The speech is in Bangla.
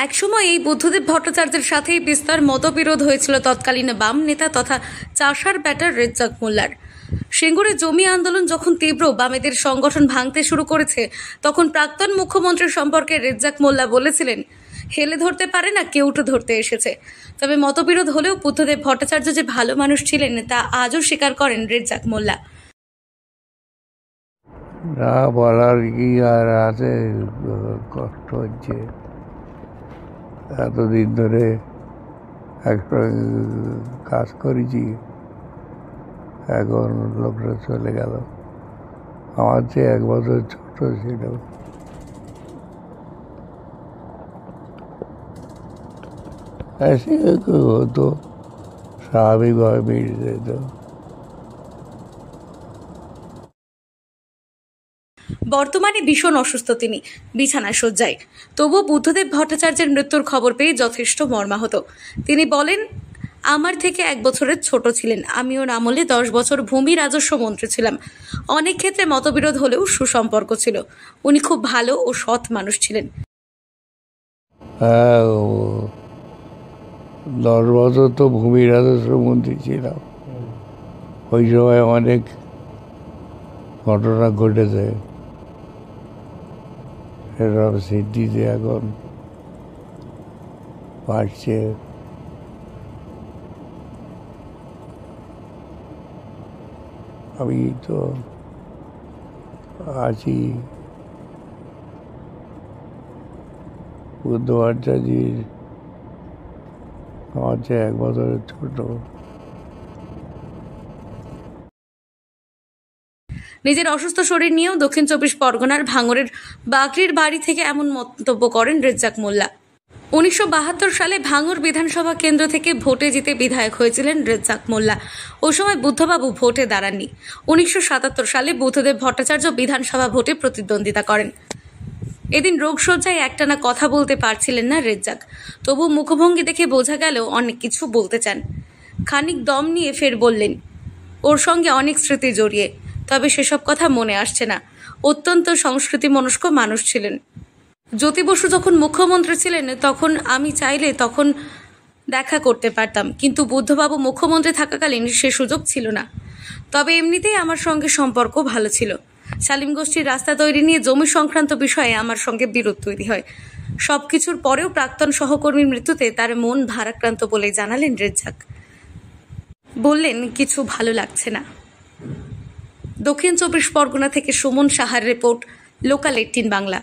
একসময় এই বুদ্ধদেব ভট্টাচার্যের সাথেই বিস্তর মতবিরোধ হয়েছিল তৎকালীন বাম নেতা তথা চাষার ব্যাটার রেজ্জাক মোল্লার। সিঙ্গুরে জমি আন্দোলন যখন তীব্র, বামেদের সংগঠন ভাঙতে শুরু করেছে, তখন প্রাক্তন মুখ্যমন্ত্রী সম্পর্কে রেজ্জাক মোল্লা বলেছিলেন, হেলে ধরতে পারে না, কেউটো ধরতে এসেছে। তবে মতবিরোধ হলেও বুদ্ধদেব ভট্টাচার্য যে ভালো মানুষ ছিলেন তা আজও স্বীকার করেন রেজ্জাক মোল্লা। না বলার কি আর আছে, কষ্ট হচ্ছে। এতদিন ধরে একটা কাজ করেছি, এখন লোকটা চলে গেল। আমার চেয়ে 1 বছর ছোট ছিল। এসে হতো, স্বাভাবিকভাবে মিটে যেত। বর্তমানে ভীষণ অসুস্থ তিনি, বিছানায় শয্যায়। তবুও বুদ্ধদেব ভট্টাচার্যের মৃত্যুর খবর পেয়ে যথেষ্ট মর্মাহত। তিনি বলেন, আমার থেকে 1 বছরের ছোট ছিলেন। আমি ওর আমলে 10 বছর ভূমি রাজস্ব মন্ত্রী ছিলাম। অনেক ক্ষেত্রে মতবিরোধ হলেও সুসম্পর্ক ছিল। উনি খুব ভালো ও সৎ মানুষ ছিলেন। হ্যাঁ, 10 বছর তো ভূমি রাজস্ব মন্ত্রী ছিলাম। ওই সময় অনেক ঘটনা ঘটেছে, এসব স্মৃতিতে এখন বাড়ছে। আমি তো আছি বুদ্ধ ভট্টাচার্যের আমার চেয়ে 1 বছরের ছোট। নিজের অসুস্থ শরীর নিয়েও দক্ষিণ 24 পরগনার ভাঙড়ের বাকরির বাড়ি থেকে এমন মন্তব্য করেন রেজ্জাক মোল্লা। 1972 সালে ভাঙড় বিধানসভা কেন্দ্র থেকে ভোটে জিতে বিধায়ক হয়েছিলেন রেজ্জাক মোল্লা। ওই সময় বুদ্ধবাবু ভোটে দাঁড়াননি। 1977 সালে বুদ্ধদেব ভট্টাচার্য বিধানসভা ভোটে প্রতিদ্বন্দ্বিতা করেন। এদিন রোগশয্যায় একটানা কথা বলতে পারছিলেন না রেজ্জাক। তবু মুখভঙ্গি দেখে বোঝা গেল অনেক কিছু বলতে চান। খানিক দম নিয়ে ফের বললেন, ওর সঙ্গে অনেক স্মৃতি জড়িয়ে, তবে সেসব কথা মনে আসছে না। অত্যন্ত সংস্কৃতিমনস্ক মানুষ ছিলেন। জ্যোতি বসু যখন মুখ্যমন্ত্রী ছিলেন তখন আমি চাইলে তখন দেখা করতে পারতাম, কিন্তু বুদ্ধবাবু মুখ্যমন্ত্রী থাকাকালীন সে সুযোগ ছিল না। তবে এমনিতেই আমার সঙ্গে সম্পর্ক ভালো ছিল। সালিম গোষ্ঠীর রাস্তা তৈরি নিয়ে জমি সংক্রান্ত বিষয়ে আমার সঙ্গে বিরোধ তৈরি হয়। সবকিছুর পরেও প্রাক্তন সহকর্মীর মৃত্যুতে তার মন ভারাক্রান্ত বলে জানালেন রেজ্জাক। বললেন, কিছু ভালো লাগছে না। দক্ষিণ 24 পরগনা থেকে সুমন সাহার রিপোর্ট, লোকাল 18 বাংলা।